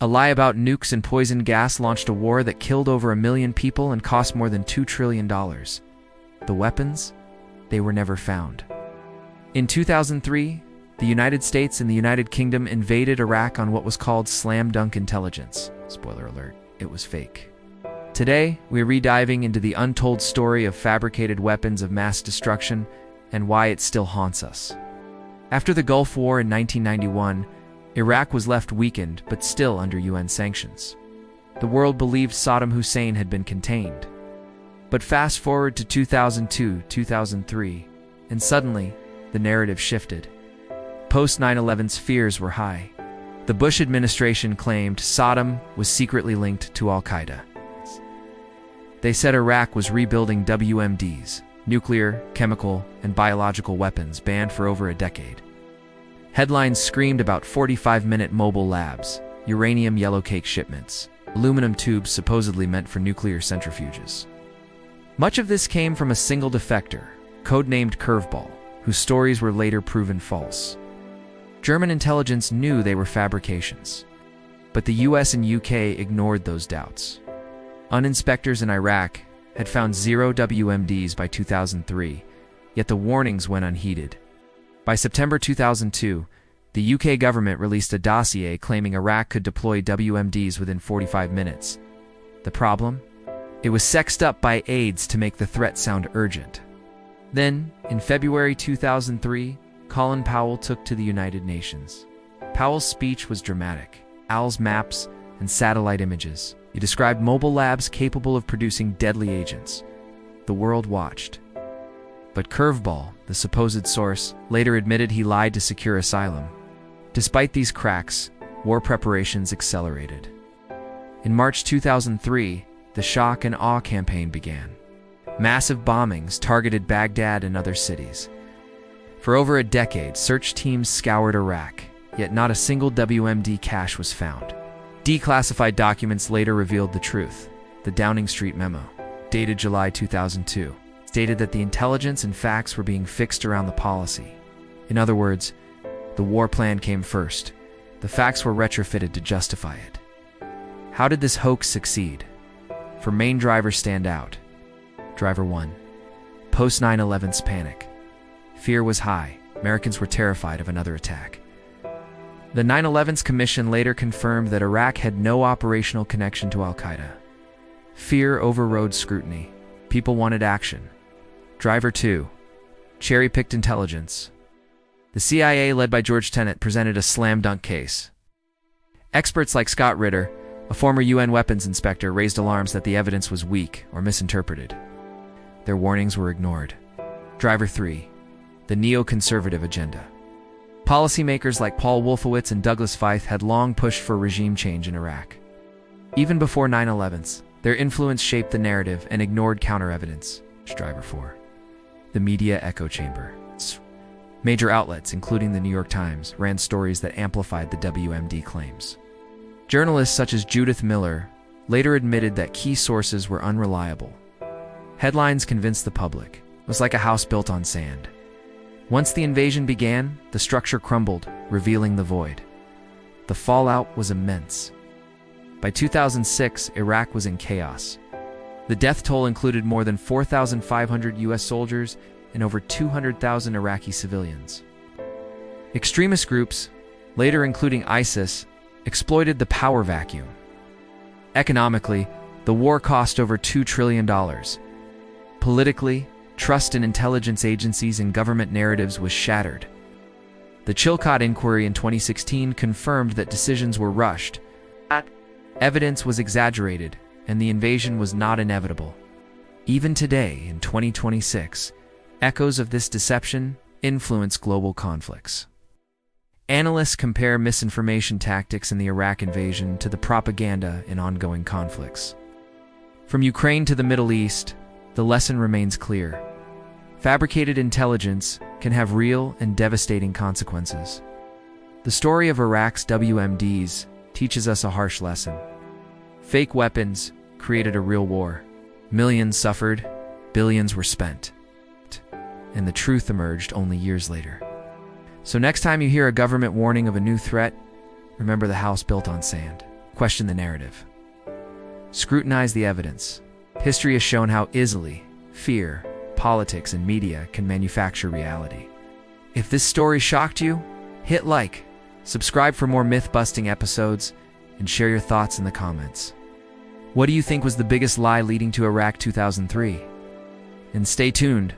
A lie about nukes and poison gas launched a war that killed over 1 million people and cost more than $2 trillion. The weapons? They were never found. In 2003, the United States and the United Kingdom invaded Iraq on what was called slam dunk intelligence. Spoiler alert, it was fake. Today, we're rediving into the untold story of fabricated weapons of mass destruction and why it still haunts us. After the Gulf War in 1991, Iraq was left weakened but still under UN sanctions. The world believed Saddam Hussein had been contained. But fast forward to 2002, 2003, and suddenly, the narrative shifted. Post 9/11's fears were high. The Bush administration claimed Saddam was secretly linked to Al-Qaeda. They said Iraq was rebuilding WMDs, nuclear, chemical, and biological weapons banned for over a decade. Headlines screamed about 45-minute mobile labs, uranium yellowcake shipments, aluminum tubes supposedly meant for nuclear centrifuges. Much of this came from a single defector, codenamed Curveball, whose stories were later proven false. German intelligence knew they were fabrications, but the US and UK ignored those doubts. Inspectors in Iraq had found 0 WMDs by 2003, yet the warnings went unheeded. By September 2002, the UK government released a dossier claiming Iraq could deploy WMDs within 45 minutes. The problem? It was sexed up by aides to make the threat sound urgent. Then, in February 2003, Colin Powell took to the United Nations. Powell's speech was dramatic. Owls maps and satellite images. He described mobile labs capable of producing deadly agents. The world watched. But Curveball, the supposed source, later admitted he lied to secure asylum. Despite these cracks, war preparations accelerated. In March 2003, the shock and awe campaign began. Massive bombings targeted Baghdad and other cities. For over a decade, search teams scoured Iraq, yet not a single WMD cache was found. Declassified documents later revealed the truth. The Downing Street memo, dated July 2002, stated that the intelligence and facts were being fixed around the policy. In other words, the war plan came first. The facts were retrofitted to justify it. How did this hoax succeed? 4 main drivers stand out. Driver 1. Post 9/11's panic. Fear was high. Americans were terrified of another attack. The 9/11's commission later confirmed that Iraq had no operational connection to Al-Qaeda. Fear overrode scrutiny. People wanted action. Driver 2. Cherry-picked intelligence. The CIA, led by George Tenet, presented a slam-dunk case. Experts like Scott Ritter, a former UN weapons inspector, raised alarms that the evidence was weak or misinterpreted. Their warnings were ignored. Driver 3. The neoconservative agenda. Policymakers like Paul Wolfowitz and Douglas Feith had long pushed for regime change in Iraq. Even before 9/11's, their influence shaped the narrative and ignored counter-evidence. Driver 4. The media echo chamber. Major outlets, including the New York Times, ran stories that amplified the WMD claims. Journalists such as Judith Miller later admitted that key sources were unreliable. Headlines convinced the public. It was like a house built on sand. Once the invasion began, the structure crumbled, revealing the void. The fallout was immense. By 2006, Iraq was in chaos. The death toll included more than 4,500 US soldiers and over 200,000 Iraqi civilians. Extremist groups, later including ISIS, exploited the power vacuum. Economically, the war cost over $2 trillion. Politically, trust in intelligence agencies and government narratives was shattered. The Chilcot inquiry in 2016 confirmed that decisions were rushed. Evidence was exaggerated, and the invasion was not inevitable. Even today, in 2026, echoes of this deception influence global conflicts. Analysts compare misinformation tactics in the Iraq invasion to the propaganda in ongoing conflicts. From Ukraine to the Middle East, the lesson remains clear. Fabricated intelligence can have real and devastating consequences. The story of Iraq's WMDs teaches us a harsh lesson. Fake weapons created a real war. Millions suffered, billions were spent. And the truth emerged only years later. So next time you hear a government warning of a new threat, remember the house built on sand. Question the narrative. Scrutinize the evidence. History has shown how easily fear, politics, and media can manufacture reality. If this story shocked you, hit like, subscribe for more myth-busting episodes, and share your thoughts in the comments. What do you think was the biggest lie leading to Iraq 2003? And stay tuned.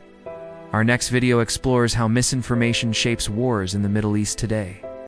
Our next video explores how misinformation shapes wars in the Middle East today.